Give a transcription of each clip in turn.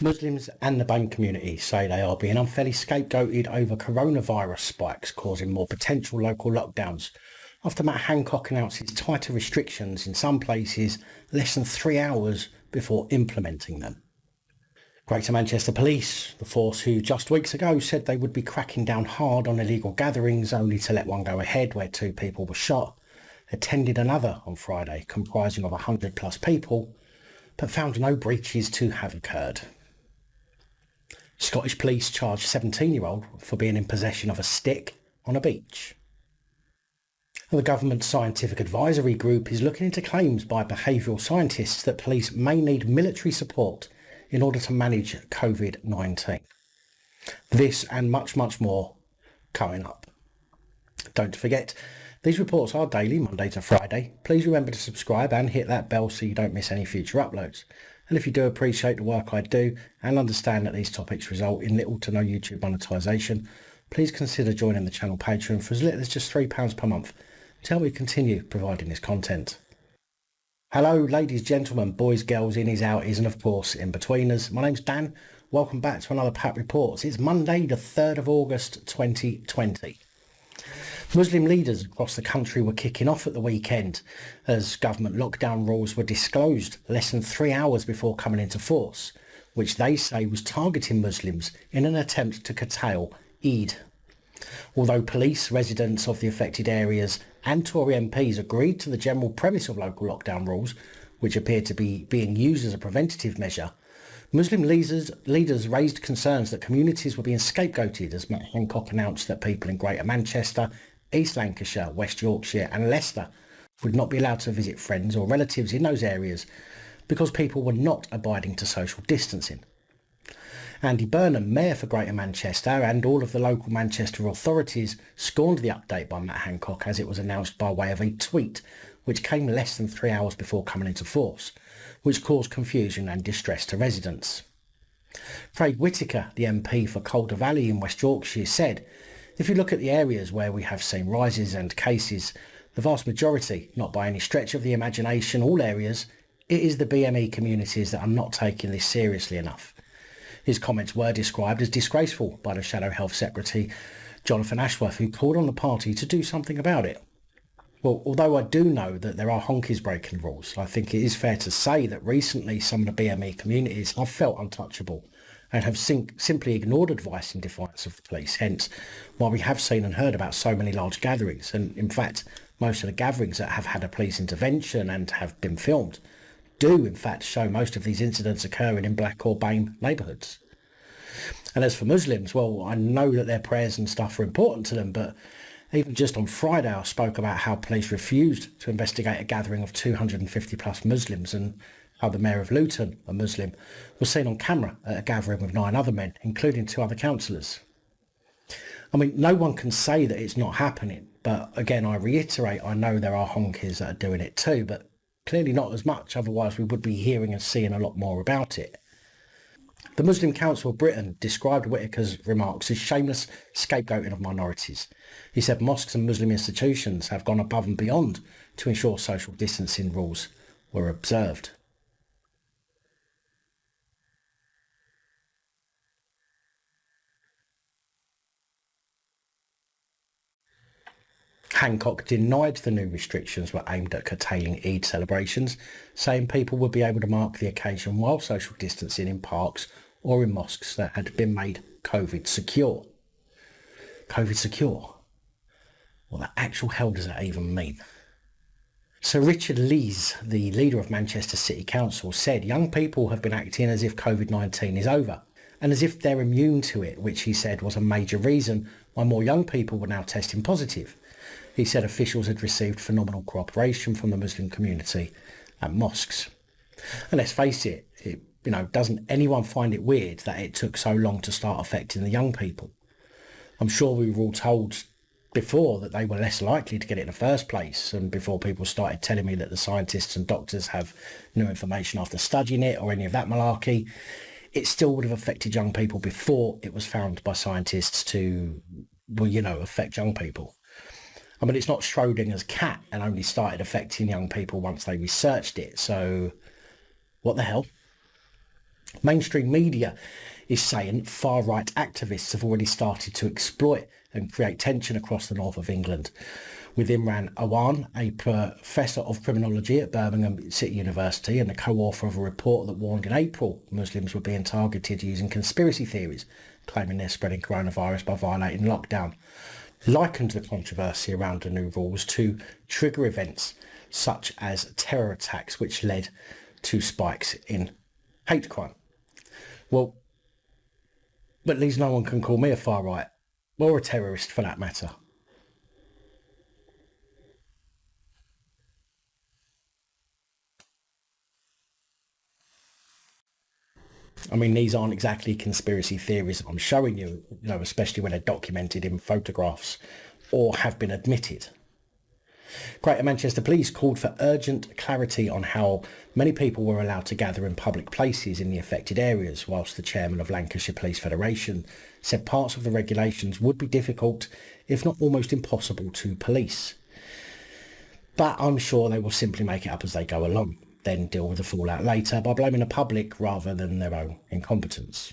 Muslims and the BAME community say they are being unfairly scapegoated over coronavirus spikes, causing more potential local lockdowns, after Matt Hancock announces tighter restrictions in some places less than 3 hours before implementing them. Greater Manchester Police, the force who just weeks ago said they would be cracking down hard on illegal gatherings only to let one go ahead where 2 people were shot, attended another on Friday comprising of 100 plus people, but found no breaches to have occurred. Scottish police charged 17-year-old for being in possession of a stick on a beach. The government scientific advisory group is looking into claims by behavioural scientists that police may need military support in order to manage COVID-19. This and much, much more coming up. Don't forget, these reports are daily, Monday to Friday. Please remember to subscribe and hit that bell so you don't miss any future uploads. And if you do appreciate the work I do and understand that these topics result in little to no YouTube monetisation, please consider joining the channel Patreon for as little as just £3 per month to help me continue providing this content. Hello ladies, gentlemen, boys, girls, innies, outies and of course in-betweeners. My name's Dan. Welcome back to another PAP Reports. It's Monday the 3rd of August 2020. Muslim leaders across the country were kicking off at the weekend as government lockdown rules were disclosed less than 3 hours before coming into force, which they say was targeting Muslims in an attempt to curtail Eid. Although police, residents of the affected areas and Tory MPs agreed to the general premise of local lockdown rules, which appeared to be being used as a preventative measure, Muslim leaders raised concerns that communities were being scapegoated as Matt Hancock announced that people in Greater Manchester, East Lancashire, West Yorkshire and Leicester would not be allowed to visit friends or relatives in those areas because people were not abiding to social distancing. Andy Burnham, Mayor for Greater Manchester, and all of the local Manchester authorities scorned the update by Matt Hancock as it was announced by way of a tweet, which came less than 3 hours before coming into force, which caused confusion and distress to residents. Craig Whitaker, the MP for Calder Valley in West Yorkshire, said, "If you look at the areas where we have seen rises and cases, the vast majority, not by any stretch of the imagination, all areas, it is the BME communities that are not taking this seriously enough." His comments were described as disgraceful by the Shadow Health Secretary, Jonathan Ashworth, who called on the party to do something about it. Well, although I do know that there are honkies breaking rules, I think it is fair to say that recently some of the BME communities have felt untouchable and have simply ignored advice in defiance of the police. Hence, why we have seen and heard about so many large gatherings, and in fact, most of the gatherings that have had a police intervention and have been filmed do in fact show most of these incidents occurring in black or BAME neighbourhoods. And as for Muslims, well, I know that their prayers and stuff are important to them, but even just on Friday I spoke about how police refused to investigate a gathering of 250 plus Muslims and how the Mayor of Luton, a Muslim, was seen on camera at a gathering with 9 other men, including 2 other councillors. I mean, no one can say that it's not happening, but again, I reiterate, I know there are honkies that are doing it too, but clearly not as much, otherwise we would be hearing and seeing a lot more about it. The Muslim Council of Britain described Whitaker's remarks as shameless scapegoating of minorities. He said mosques and Muslim institutions have gone above and beyond to ensure social distancing rules were observed. Hancock denied the new restrictions were aimed at curtailing Eid celebrations, saying people would be able to mark the occasion while social distancing in parks or in mosques that had been made COVID secure. COVID secure? What the actual hell does that even mean? Sir Richard Lees, the leader of Manchester City Council, said young people have been acting as if COVID-19 is over and as if they're immune to it, which he said was a major reason why more young people were now testing positive. He said officials had received phenomenal cooperation from the Muslim community at mosques. And let's face it, doesn't anyone find it weird that it took so long to start affecting the young people? I'm sure we were all told before that they were less likely to get it in the first place, and before people started telling me that the scientists and doctors have new information after studying it or any of that malarkey, it still would have affected young people before it was found by scientists to, affect young people. I mean, it's not Schrodinger's cat and only started affecting young people once they researched it, so what the hell? Mainstream media is saying far-right activists have already started to exploit and create tension across the north of England, with Imran Awan, a professor of criminology at Birmingham City University and the co-author of a report that warned in April Muslims were being targeted using conspiracy theories, claiming they're spreading coronavirus by violating lockdown, likened the controversy around the new rules to trigger events such as terror attacks, which led to spikes in hate crime. Well, but at least no one can call me a far right, or a terrorist for that matter. I mean, these aren't exactly conspiracy theories I'm showing you, especially when they're documented in photographs or have been admitted. Greater Manchester Police called for urgent clarity on how many people were allowed to gather in public places in the affected areas, whilst the chairman of Lancashire Police Federation said parts of the regulations would be difficult, if not almost impossible, to police. But I'm sure they will simply make it up as they go along, then deal with the fallout later by blaming the public rather than their own incompetence.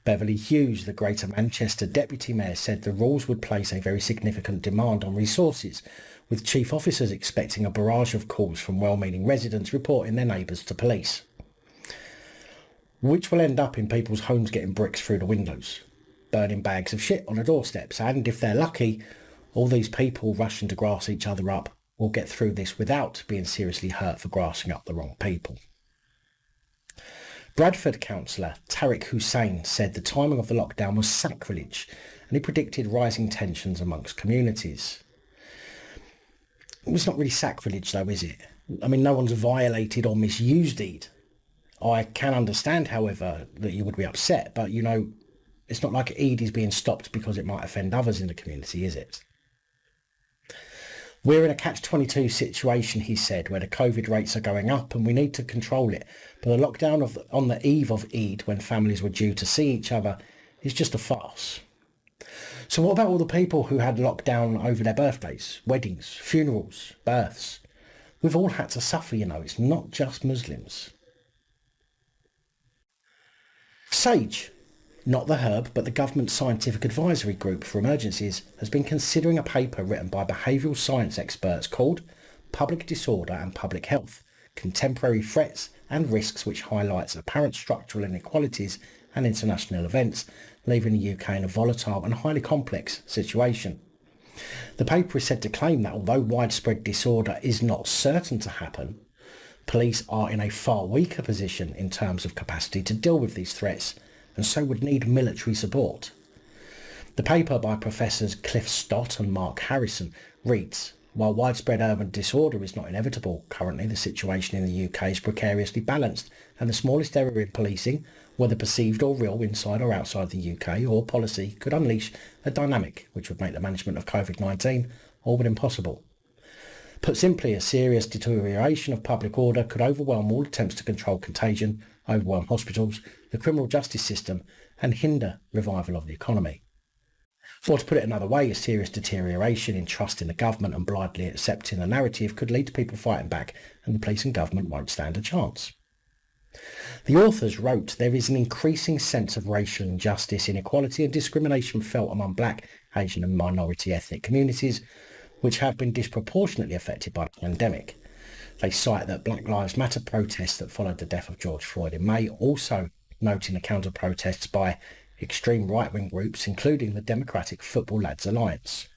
Beverly Hughes, the Greater Manchester Deputy Mayor, said the rules would place a very significant demand on resources, with chief officers expecting a barrage of calls from well-meaning residents reporting their neighbours to police, which will end up in people's homes getting bricks through the windows, burning bags of shit on the doorsteps, and if they're lucky, all these people rushing to grass each other up will get through this without being seriously hurt for grassing up the wrong people. Bradford councillor Tariq Hussain said the timing of the lockdown was sacrilege, and he predicted rising tensions amongst communities. It's not really sacrilege though, is it? I mean, no one's violated or misused Eid. I can understand, however, that you would be upset, but it's not like Eid is being stopped because it might offend others in the community, is it? We're in a catch-22 situation, he said, where the COVID rates are going up and we need to control it. But the lockdown on the eve of Eid, when families were due to see each other, is just a farce. So what about all the people who had lockdown over their birthdays, weddings, funerals, births? We've all had to suffer, it's not just Muslims. SAGE, not the Herb, but the Government Scientific Advisory Group for Emergencies, has been considering a paper written by behavioural science experts called Public Disorder and Public Health, Contemporary Threats and Risks, which highlights apparent structural inequalities and international events, leaving the UK in a volatile and highly complex situation. The paper is said to claim that although widespread disorder is not certain to happen, police are in a far weaker position in terms of capacity to deal with these threats, and so would need military support. The paper by Professors Cliff Stott and Mark Harrison reads, while widespread urban disorder is not inevitable, currently the situation in the UK is precariously balanced, and the smallest error in policing, whether perceived or real inside or outside the UK, or policy, could unleash a dynamic which would make the management of COVID-19 all but impossible. Put simply, a serious deterioration of public order could overwhelm all attempts to control contagion, overwhelm hospitals, the criminal justice system, and hinder revival of the economy. Or to put it another way, a serious deterioration in trust in the government and blindly accepting the narrative could lead to people fighting back, and the police and government won't stand a chance. The authors wrote, there is an increasing sense of racial injustice, inequality and discrimination felt among Black, Asian and minority ethnic communities, which have been disproportionately affected by the pandemic. They cite that Black Lives Matter protests that followed the death of George Floyd in May, also noting the counter-protests by extreme right-wing groups, including the Democratic Football Lads Alliance,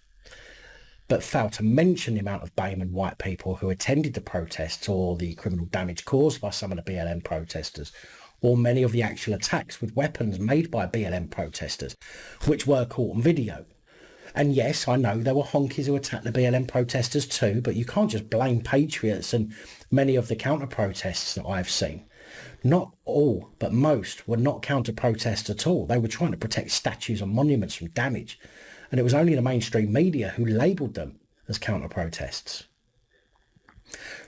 but fail to mention the amount of BAME and white people who attended the protests, or the criminal damage caused by some of the BLM protesters, or many of the actual attacks with weapons made by BLM protesters, which were caught on video. And yes, I know there were honkies who attacked the BLM protesters too, but you can't just blame patriots and many of the counter-protests that I've seen. Not all, but most, were not counter-protests at all. They were trying to protect statues and monuments from damage. And it was only the mainstream media who labelled them as counter-protests.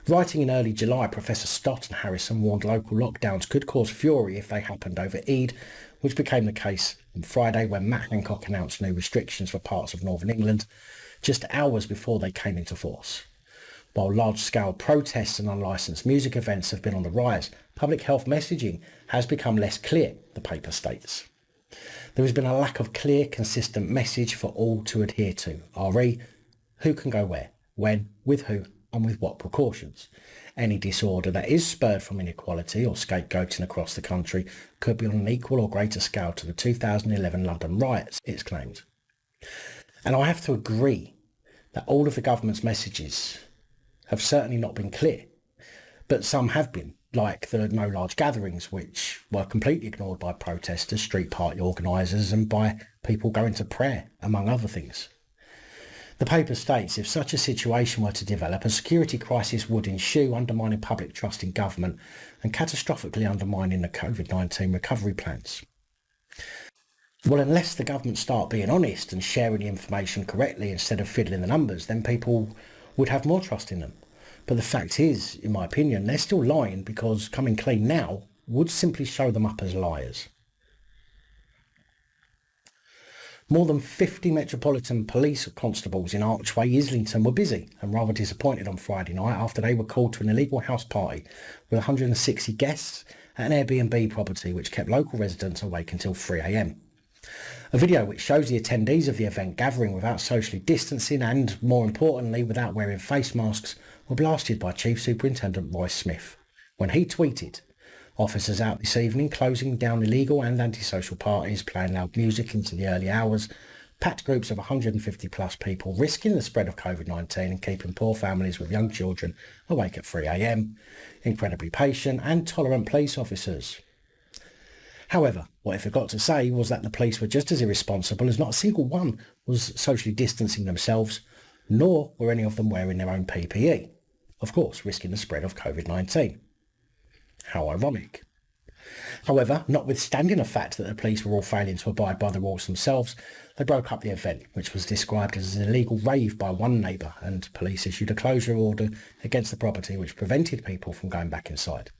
Writing in early July, Professor Stott and Harrison warned local lockdowns could cause fury if they happened over Eid, which became the case on Friday when Matt Hancock announced new restrictions for parts of northern England just hours before they came into force. While large-scale protests and unlicensed music events have been on the rise, public health messaging has become less clear, the paper states. There has been a lack of clear, consistent message for all to adhere to, re. who can go where, when, with who, and with what precautions. Any disorder that is spurred from inequality or scapegoating across the country could be on an equal or greater scale to the 2011 London riots, it's claimed. And I have to agree that all of the government's messages have certainly not been clear, but some have been, like the no large gatherings, which were completely ignored by protesters, street party organisers and by people going to prayer, among other things. The paper states if such a situation were to develop, a security crisis would ensue, undermining public trust in government and catastrophically undermining the COVID-19 recovery plans. Well, unless the government start being honest and sharing the information correctly instead of fiddling the numbers, then people would have more trust in them. But the fact is, in my opinion, they're still lying because coming clean now would simply show them up as liars. More than 50 Metropolitan Police constables in Archway, Islington were busy and rather disappointed on Friday night after they were called to an illegal house party with 160 guests at an Airbnb property which kept local residents awake until 3 a.m. A video which shows the attendees of the event gathering without socially distancing and, more importantly, without wearing face masks were blasted by Chief Superintendent Roy Smith when he tweeted, "Officers out this evening closing down illegal and antisocial parties, playing loud music into the early hours, packed groups of 150 plus people risking the spread of COVID-19 and keeping poor families with young children awake at 3 a.m. Incredibly patient and tolerant police officers." However, what he forgot to say was that the police were just as irresponsible as not a single one was socially distancing themselves, nor were any of them wearing their own PPE, of course risking the spread of COVID-19. How ironic. However, notwithstanding the fact that the police were all failing to abide by the rules themselves, they broke up the event, which was described as an illegal rave by one neighbour, and police issued a closure order against the property which prevented people from going back inside.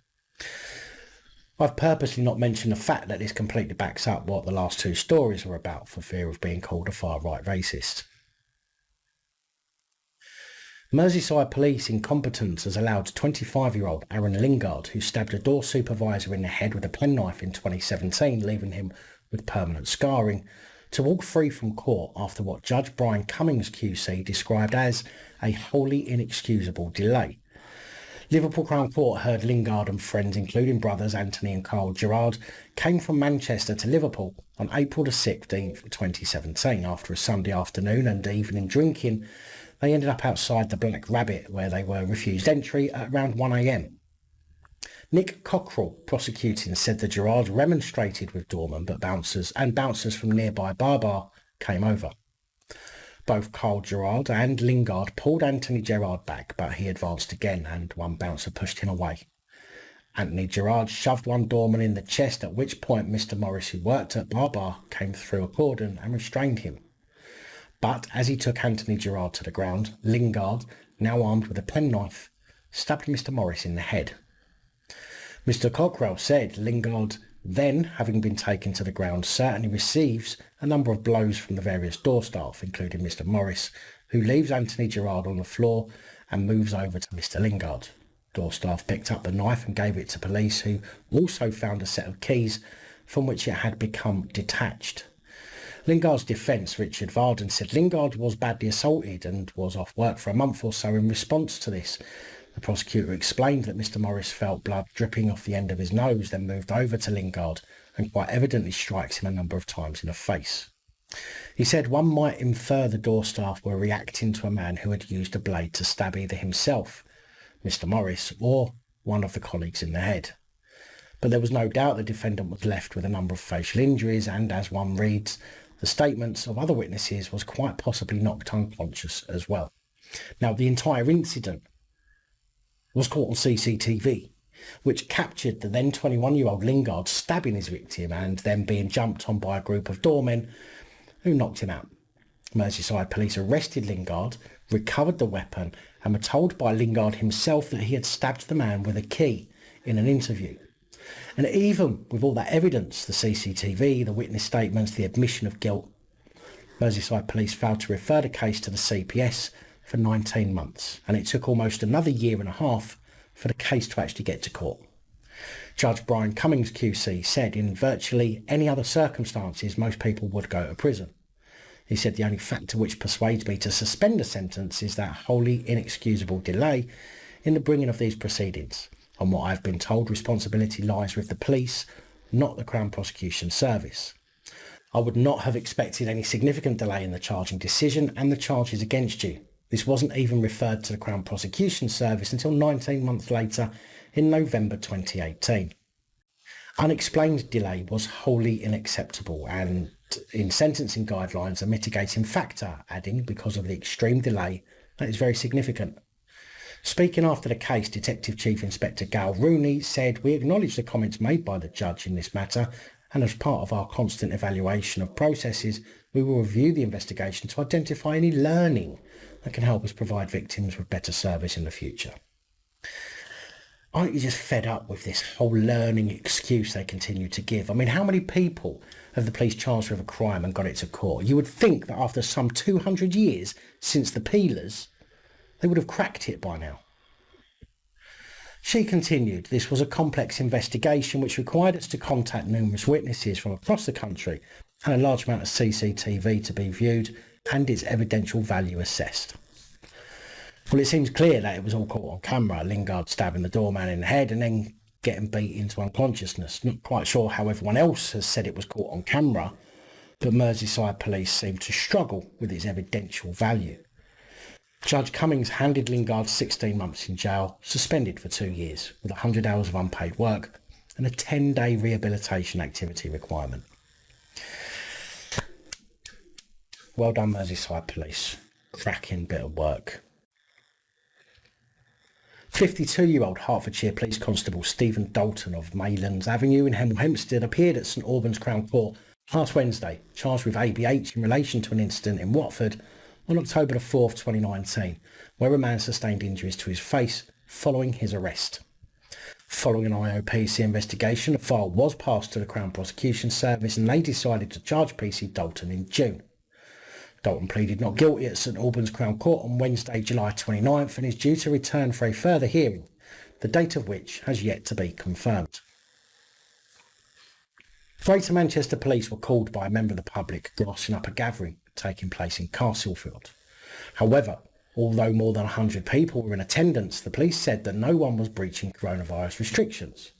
I've purposely not mentioned the fact that this completely backs up what the last two stories were about for fear of being called a far-right racist. Merseyside police incompetence has allowed 25-year-old Aaron Lingard, who stabbed a door supervisor in the head with a penknife in 2017, leaving him with permanent scarring, to walk free from court after what Judge Brian Cummings QC described as a wholly inexcusable delay. Liverpool Crown Court heard Lingard and friends, including brothers Anthony and Carl Gerard, came from Manchester to Liverpool on April the 16th, 2017. After a Sunday afternoon and evening drinking, they ended up outside the Black Rabbit, where they were refused entry at around 1 a.m. Nick Cockrell, prosecuting, said the Gerards remonstrated with doorman, but bouncers from nearby Bar came over. Both Carl Gerard and Lingard pulled Anthony Gerard back, but he advanced again and one bouncer pushed him away. Anthony Gerard shoved one doorman in the chest, at which point Mr Morris, who worked at Bar, came through a cordon and restrained him. But as he took Anthony Gerard to the ground, Lingard, now armed with a penknife, stabbed Mr Morris in the head. Mr Cockrell said Lingard then, having been taken to the ground, certainly receives a number of blows from the various door staff, including Mr Morris, who leaves Anthony Gerard on the floor and moves over to Mr Lingard. Door staff picked up the knife and gave it to police, who also found a set of keys from which it had become detached. Lingard's defence, Richard Varden, said Lingard was badly assaulted and was off work for a month or so in response to this. The prosecutor explained that Mr Morris felt blood dripping off the end of his nose, then moved over to Lingard and quite evidently strikes him a number of times in the face. He said one might infer the door staff were reacting to a man who had used a blade to stab either himself, Mr Morris, or one of the colleagues in the head. But there was no doubt the defendant was left with a number of facial injuries and, as one reads, the statements of other witnesses, was quite possibly knocked unconscious as well. Now, the entire incident was caught on CCTV, which captured the then 21-year-old Lingard stabbing his victim and then being jumped on by a group of doormen who knocked him out. Merseyside police arrested Lingard, recovered the weapon and were told by Lingard himself that he had stabbed the man with a key in an interview. And even with all that evidence, the CCTV, the witness statements, the admission of guilt, Merseyside police failed to refer the case to the CPS for 19 months, and it took almost another year and a half for the case to actually get to court. Judge Brian Cummings QC said in virtually any other circumstances most people would go to prison. He said the only factor which persuades me to suspend a sentence is that wholly inexcusable delay in the bringing of these proceedings. On what I've been told, responsibility lies with the police, not the Crown Prosecution Service. I would not have expected any significant delay in the charging decision and the charges against you. This wasn't even referred to the Crown Prosecution Service until 19 months later in November 2018. Unexplained delay was wholly unacceptable and in sentencing guidelines a mitigating factor, adding, because of the extreme delay, that is very significant. Speaking after the case, Detective Chief Inspector Gail Rooney said, "We acknowledge the comments made by the judge in this matter, and as part of our constant evaluation of processes, we will review the investigation to identify any learning that can help us provide victims with better service in the future." Aren't you just fed up with this whole learning excuse they continue to give? I mean, how many people have the police charged with a crime and got it to court? You would think that after some 200 years since the peelers, they would have cracked it by now. She continued, "This was a complex investigation which required us to contact numerous witnesses from across the country and a large amount of CCTV to be viewed and its evidential value assessed." Well, it seems clear that it was all caught on camera, Lingard stabbing the doorman in the head and then getting beat into unconsciousness. Not quite sure how everyone else has said it was caught on camera, but Merseyside police seem to struggle with its evidential value. Judge Cummings handed Lingard 16 months in jail, suspended for 2 years, with 100 hours of unpaid work and a 10-day rehabilitation activity requirement. Well done, Merseyside police. Cracking bit of work. 52-year-old Hertfordshire Police Constable Stephen Dalton of Maylands Avenue in Hemel Hempstead appeared at St Albans Crown Court last Wednesday, charged with ABH in relation to an incident in Watford on October the 4th, 2019, where a man sustained injuries to his face following his arrest. Following an IOPC investigation, a file was passed to the Crown Prosecution Service and they decided to charge PC Dalton in June. Dalton pleaded not guilty at St Albans Crown Court on Wednesday, July 29th and is due to return for a further hearing, the date of which has yet to be confirmed. Greater Manchester Police were called by a member of the public grassing up a gathering taking place in Castlefield. However, although more than 100 people were in attendance, the police said that no one was breaching coronavirus restrictions.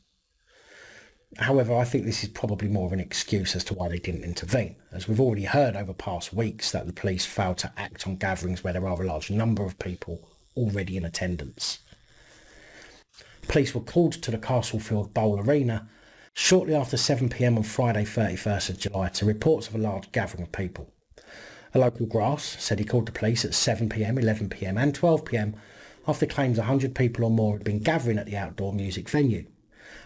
However, I think this is probably more of an excuse as to why they didn't intervene, as we've already heard over past weeks that the police failed to act on gatherings where there are a large number of people already in attendance. Police were called to the Castlefield Bowl Arena shortly after 7 p.m. on Friday 31st of July to reports of a large gathering of people. A local grass said he called the police at 7 p.m, 11 p.m. and 12 p.m. after claims 100 people or more had been gathering at the outdoor music venue.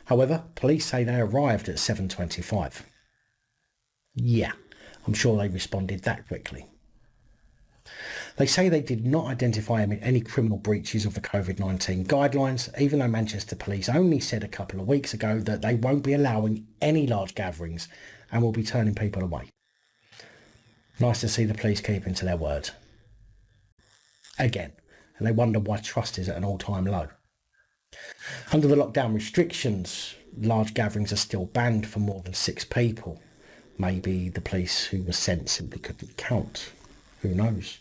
However, police say they arrived at 7:25. Yeah, I'm sure they responded that quickly. They say they did not identify any criminal breaches of the COVID-19 guidelines, even though Manchester Police only said a couple of weeks ago that they won't be allowing any large gatherings and will be turning people away. Nice to see the police keeping to their word. Again, and they wonder why trust is at an all-time low. Under the lockdown restrictions, large gatherings are still banned for more than 6 people. Maybe the police who were sent simply couldn't count. Who knows?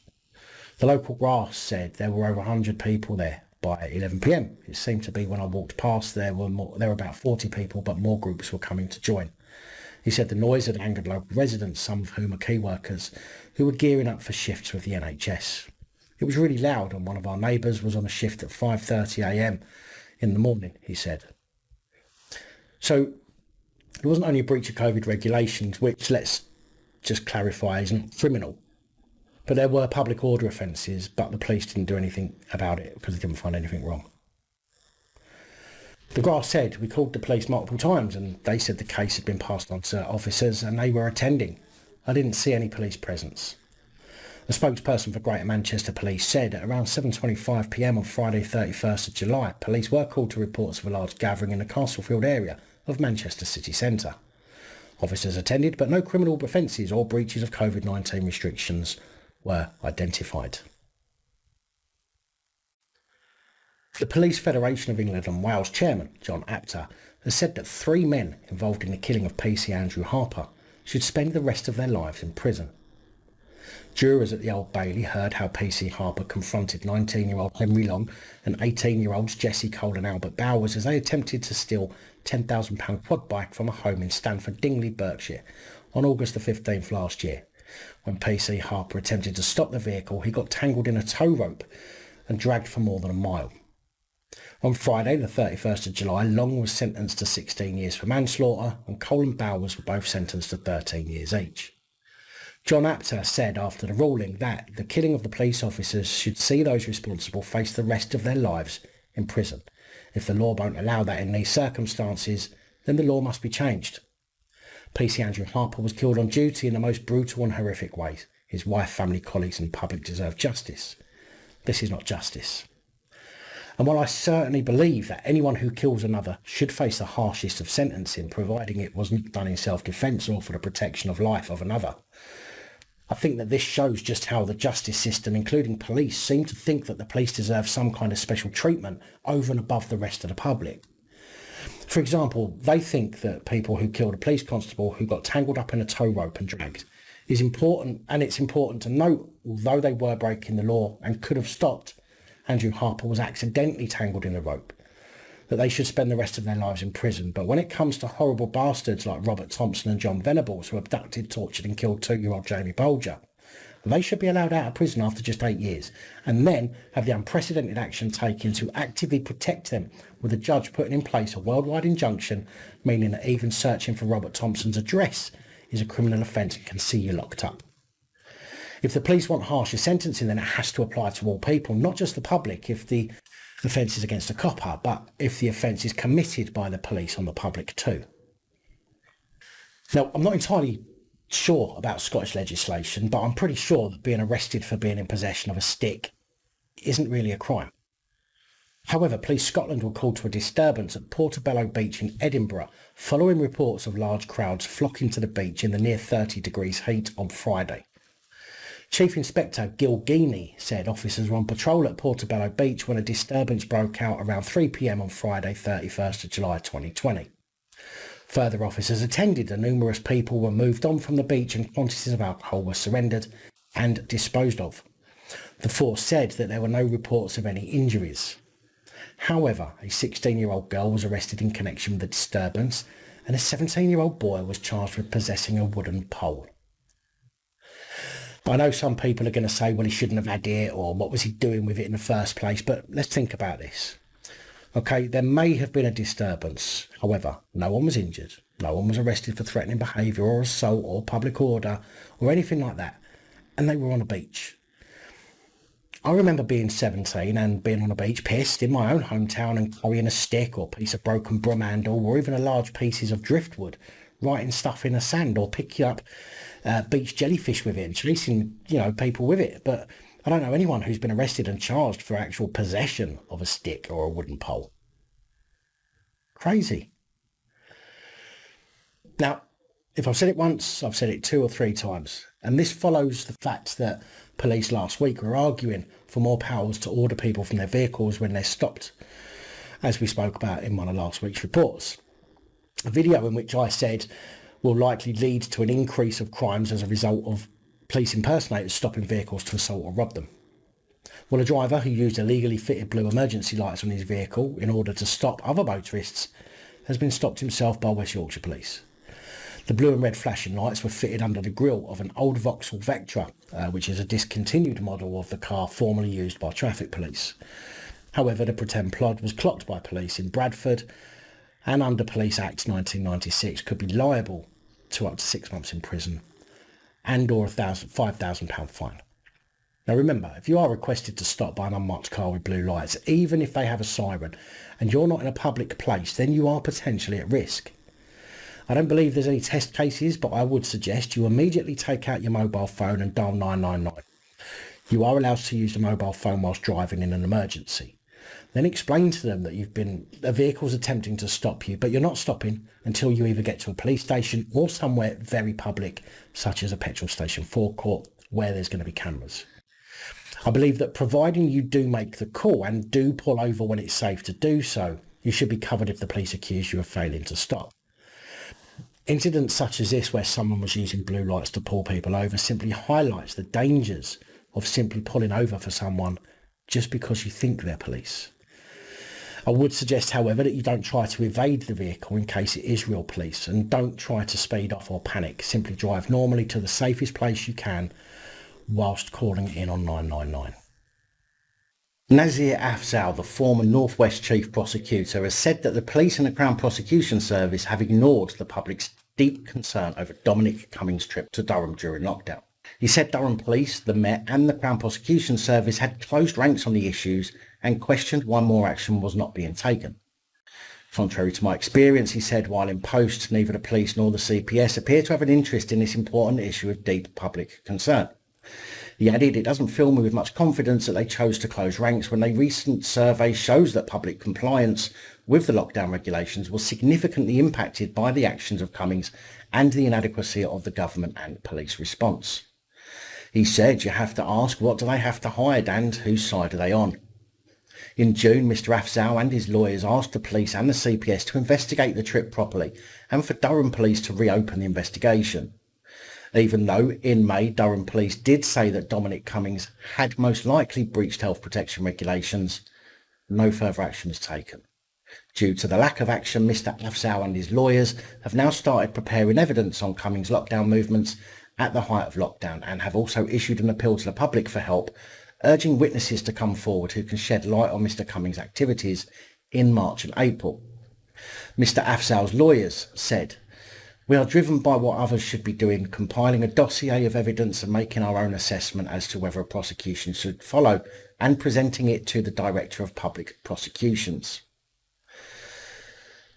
The local grass said there were over 100 people there by 11 p.m. It seemed to be when I walked past there were about 40 people, but more groups were coming to join. He said the noise had angered local residents, some of whom are key workers, who were gearing up for shifts with the NHS. It was really loud and one of our neighbours was on a shift at 5:30 a.m. in the morning, he said. So it wasn't only a breach of COVID regulations, which, let's just clarify, isn't criminal, but there were public order offences, but the police didn't do anything about it because they didn't find anything wrong. The grass said, we called the police multiple times and they said the case had been passed on to officers and they were attending. I didn't see any police presence. A spokesperson for Greater Manchester Police said at around 7:25 p.m. on Friday 31st of July, police were called to reports of a large gathering in the Castlefield area of Manchester city centre. Officers attended, but no criminal offences or breaches of COVID-19 restrictions were identified. The Police Federation of England and Wales chairman, John Apter, has said that 3 men involved in the killing of PC Andrew Harper should spend the rest of their lives in prison. Jurors at the Old Bailey heard how PC Harper confronted 19-year-old Henry Long and 18-year-olds Jesse Cole and Albert Bowers as they attempted to steal a £10,000 quad bike from a home in Stanford Dingley, Berkshire, on August the 15th last year. When PC Harper attempted to stop the vehicle, he got tangled in a tow rope and dragged for more than a mile. On Friday, the 31st of July, Long was sentenced to 16 years for manslaughter, and Cole and Bowers were both sentenced to 13 years each. John Apter said after the ruling that the killing of the police officers should see those responsible face the rest of their lives in prison. If the law won't allow that in these circumstances, then the law must be changed. PC Andrew Harper was killed on duty in the most brutal and horrific ways. His wife, family, colleagues and public deserve justice. This is not justice. And while I certainly believe that anyone who kills another should face the harshest of sentencing, providing it wasn't done in self-defence or for the protection of life of another, I think that this shows just how the justice system, including police, seem to think that the police deserve some kind of special treatment over and above the rest of the public. For example, they think that people who killed a police constable who got tangled up in a tow rope and dragged is important, and it's important to note, although they were breaking the law and could have stopped, Andrew Harper was accidentally tangled in the rope, that they should spend the rest of their lives in prison. But when it comes to horrible bastards like Robert Thompson and John Venables, who abducted, tortured and killed 2-year-old Jamie Bolger, they should be allowed out of prison after just 8 years, and then have the unprecedented action taken to actively protect them, with a judge putting in place a worldwide injunction, meaning that even searching for Robert Thompson's address is a criminal offence and can see you locked up. If the police want harsher sentencing, then it has to apply to all people, not just the public if the offence is against a copper, but if the offence is committed by the police on the public too. Now, I'm not entirely sure about Scottish legislation, but I'm pretty sure that being arrested for being in possession of a stick isn't really a crime. However, Police Scotland were called to a disturbance at Portobello Beach in Edinburgh following reports of large crowds flocking to the beach in the near 30 degrees heat on Friday. Chief Inspector Gil Geeney said officers were on patrol at Portobello Beach when a disturbance broke out around 3 p.m. on Friday, 31st of July 2020. Further officers attended and numerous people were moved on from the beach and quantities of alcohol were surrendered and disposed of. The force said that there were no reports of any injuries. However, a 16-year-old girl was arrested in connection with the disturbance and a 17-year-old boy was charged with possessing a wooden pole. I know some people are going to say, well, he shouldn't have had it, or what was he doing with it in the first place? But let's think about this. Okay, there may have been a disturbance. However, no one was injured. No one was arrested for threatening behaviour or assault or public order or anything like that. And they were on a beach. I remember being 17 and being on a beach, pissed, in my own hometown and carrying a stick or piece of broken broom handle or even a large pieces of driftwood, writing stuff in the sand or picking up beach jellyfish with it and chasing, people with it. But I don't know anyone who's been arrested and charged for actual possession of a stick or a wooden pole. Crazy. Now, if I've said it once, I've said it 2 or 3 times. And this follows the fact that police last week were arguing for more powers to order people from their vehicles when they're stopped, as we spoke about in one of last week's reports. A video in which I said will likely lead to an increase of crimes as a result of police impersonators stopping vehicles to assault or rob them. Well, a driver who used illegally fitted blue emergency lights on his vehicle in order to stop other motorists has been stopped himself by West Yorkshire Police. The blue and red flashing lights were fitted under the grille of an old Vauxhall Vectra, which is a discontinued model of the car formerly used by traffic police. However, the pretend plod was clocked by police in Bradford and under Police Act 1996 could be liable to up to 6 months in prison and or £5,000 fine. Now remember, if you are requested to stop by an unmarked car with blue lights, even if they have a siren and you're not in a public place, then you are potentially at risk. I don't believe there's any test cases, but I would suggest you immediately take out your mobile phone and dial 999. You are allowed to use the mobile phone whilst driving in an emergency. Then explain to them that a vehicle's attempting to stop you, but you're not stopping until you either get to a police station or somewhere very public, such as a petrol station forecourt, where there's going to be cameras. I believe that providing you do make the call and do pull over when it's safe to do so, You should be covered if the police accuse you of failing to stop. Incidents such as this, where someone was using blue lights to pull people over, simply highlights the dangers of simply pulling over for someone just because you think they're police. I would suggest, however, that you don't try to evade the vehicle in case it is real police, and don't try to speed off or panic. Simply drive normally to the safest place you can whilst calling it in on 999. Nazir Afzal, the former North West Chief Prosecutor, has said that the police and the Crown Prosecution Service have ignored the public's deep concern over Dominic Cummings' trip to Durham during lockdown. He said Durham Police, the Met and the Crown Prosecution Service had closed ranks on the issues and questioned why more action was not being taken. Contrary to my experience, he said, while in post, neither the police nor the CPS appear to have an interest in this important issue of deep public concern. He added, it doesn't fill me with much confidence that they chose to close ranks when a recent survey shows that public compliance with the lockdown regulations was significantly impacted by the actions of Cummings and the inadequacy of the government and police response. He said, you have to ask, what do they have to hide and whose side are they on? In June, Mr Afzal and his lawyers asked the police and the CPS to investigate the trip properly and for Durham Police to reopen the investigation. Even though in May, Durham Police did say that Dominic Cummings had most likely breached health protection regulations, no further action was taken. Due to the lack of action, Mr Afzal and his lawyers have now started preparing evidence on Cummings' lockdown movements at the height of lockdown and have also issued an appeal to the public for help, urging witnesses to come forward who can shed light on Mr Cummings' activities in March and April. Mr Afzal's lawyers said, we are driven by what others should be doing, compiling a dossier of evidence and making our own assessment as to whether a prosecution should follow and presenting it to the Director of Public Prosecutions.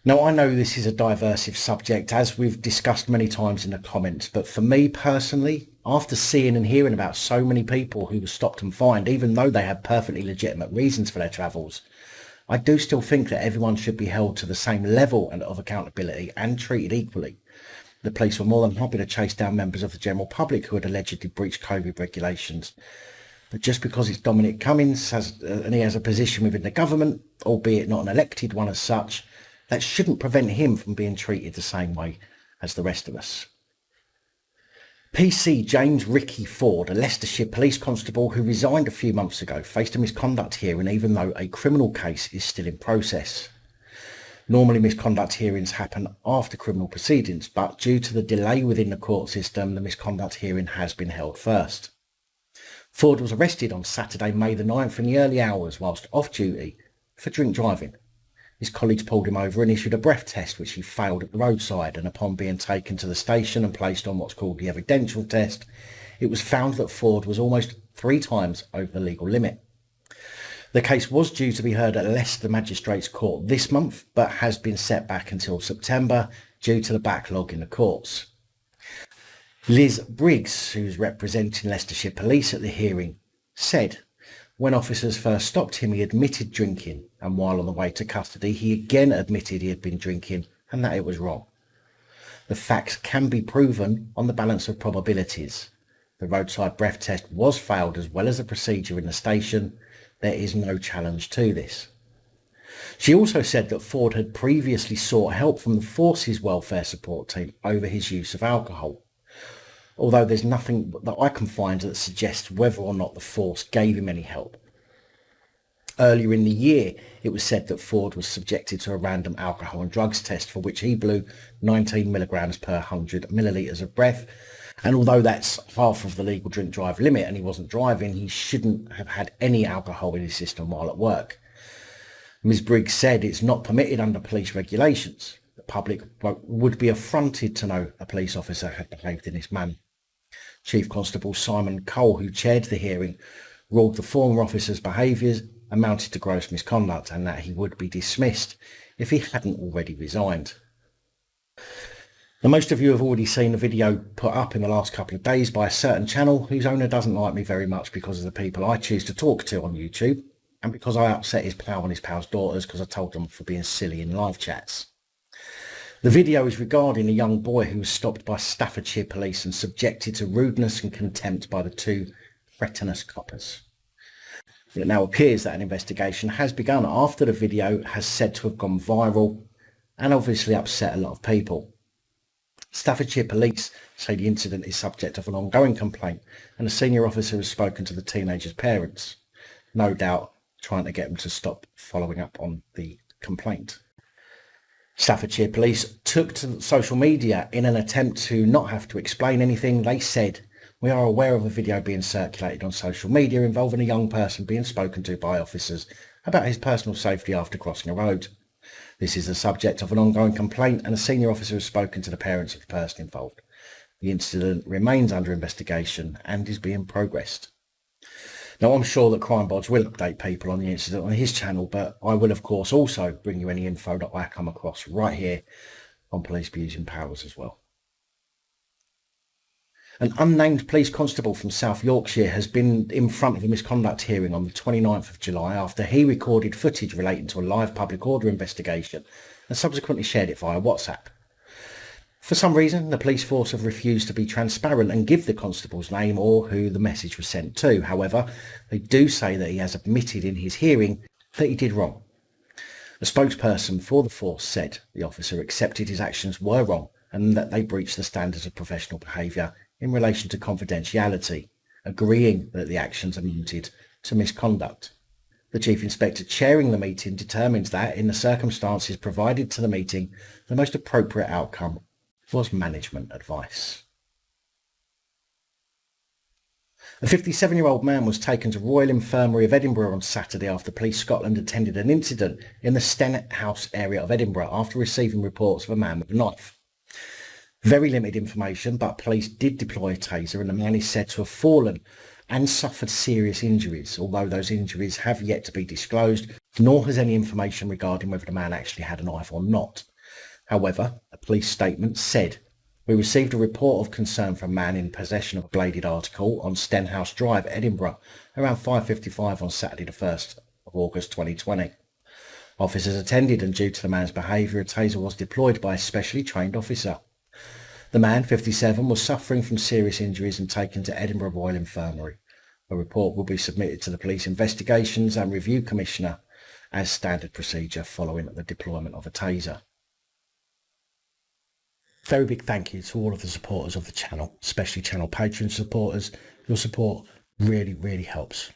Now, I know this is a diversive subject, as we've discussed many times in the comments, but for me personally, after seeing and hearing about so many people who were stopped and fined, even though they had perfectly legitimate reasons for their travels, I do still think that everyone should be held to the same level of accountability and treated equally. The police were more than happy to chase down members of the general public who had allegedly breached COVID regulations. But just because it's Dominic Cummings and he has a position within the government, albeit not an elected one as such, that shouldn't prevent him from being treated the same way as the rest of us. PC James Ricky Ford, a Leicestershire police constable who resigned a few months ago, faced a misconduct hearing even though a criminal case is still in process. Normally misconduct hearings happen after criminal proceedings, but due to the delay within the court system, the misconduct hearing has been held first. Ford was arrested on Saturday, May the 9th in the early hours whilst off duty for drink driving. His colleagues pulled him over and issued a breath test, which he failed at the roadside, and upon being taken to the station and placed on what's called the evidential test, it was found that Ford was almost 3 times over the legal limit. The case was due to be heard at Leicester Magistrates Court this month, but has been set back until September due to the backlog in the courts. Liz Briggs, who's representing Leicestershire Police at the hearing, said, when officers first stopped him, he admitted drinking, and while on the way to custody, he again admitted he had been drinking and that it was wrong. The facts can be proven on the balance of probabilities. The roadside breath test was failed as well as the procedure in the station. There is no challenge to this. She also said that Ford had previously sought help from the Forces Welfare Support Team over his use of alcohol, although there's nothing that I can find that suggests whether or not the force gave him any help. Earlier in the year, it was said that Ford was subjected to a random alcohol and drugs test for which he blew 19 milligrams per 100 millilitres of breath. And although that's half of the legal drink drive limit and he wasn't driving, he shouldn't have had any alcohol in his system while at work. Ms Briggs said it's not permitted under police regulations. The public would be affronted to know a police officer had behaved in this manner. Chief Constable Simon Cole, who chaired the hearing, ruled the former officer's behaviours amounted to gross misconduct and that he would be dismissed if he hadn't already resigned. Now, most of you have already seen the video put up in the last couple of days by a certain channel whose owner doesn't like me very much because of the people I choose to talk to on YouTube and because I upset his pal and his pal's daughters because I told them for being silly in live chats. The video is regarding a young boy who was stopped by Staffordshire police and subjected to rudeness and contempt by the 2 cretinous coppers. It now appears that an investigation has begun after the video has said to have gone viral and obviously upset a lot of people. Staffordshire Police say the incident is subject of an ongoing complaint and a senior officer has spoken to the teenagers' parents, no doubt trying to get them to stop following up on the complaint. Staffordshire Police took to social media in an attempt to not have to explain anything. They said, "We are aware of a video being circulated on social media involving a young person being spoken to by officers about his personal safety after crossing a road. This is the subject of an ongoing complaint and a senior officer has spoken to the parents of the person involved. The incident remains under investigation and is being progressed." Now, I'm sure that CrimeBods will update people on the incident on his channel, but I will, of course, also bring you any info that I come across right here on Police Abusing Powers as well. An unnamed police constable from South Yorkshire has been in front of a misconduct hearing on the 29th of July after he recorded footage relating to a live public order investigation and subsequently shared it via WhatsApp. For some reason, the police force have refused to be transparent and give the constable's name or who the message was sent to. However, they do say that he has admitted in his hearing that he did wrong. A spokesperson for the force said the officer accepted his actions were wrong and that they breached the standards of professional behaviour in relation to confidentiality, agreeing that the actions amounted to misconduct. The Chief Inspector chairing the meeting determines that, in the circumstances provided to the meeting, the most appropriate outcome was management advice. A 57-year-old man was taken to Royal Infirmary of Edinburgh on Saturday after Police Scotland attended an incident in the Stenhouse area of Edinburgh after receiving reports of a man with a knife. Very limited information, but police did deploy a taser and the man is said to have fallen and suffered serious injuries, although those injuries have yet to be disclosed, nor has any information regarding whether the man actually had a knife or not. However, a police statement said, "We received a report of concern from a man in possession of a bladed article on Stenhouse Drive, Edinburgh, around 5:55 on Saturday the 1st of August 2020. Officers attended and due to the man's behaviour, a taser was deployed by a specially trained officer. The man, 57, was suffering from serious injuries and taken to Edinburgh Royal Infirmary. A report will be submitted to the Police Investigations and Review Commissioner as standard procedure following the deployment of a taser." Very big thank you to all of the supporters of the channel, especially channel Patreon supporters. Your support really, really helps.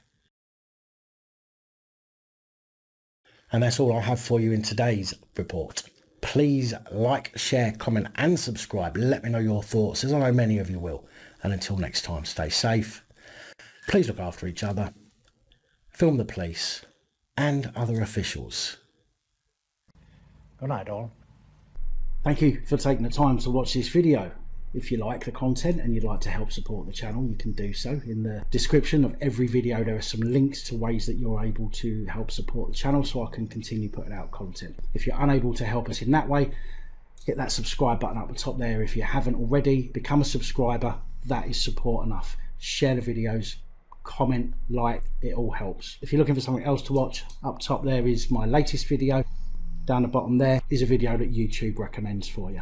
And that's all I have for you in today's report. Please like, share, comment and subscribe. Let me know your thoughts, as I know many of you will. And until next time, stay safe. Please look after each other. Film the police and other officials. Good night, all. Thank you for taking the time to watch this video. If you like the content and you'd like to help support the channel, you can do so. In the description of every video there are some links to ways that you're able to help support the channel so I can continue putting out content. If you're unable to help us in that way, hit that subscribe button up the top there. If you haven't already, become a subscriber. That is support enough. Share the videos, comment, like, it all helps. If you're looking for something else to watch, up top there is my latest video. Down the bottom there is a video that YouTube recommends for you.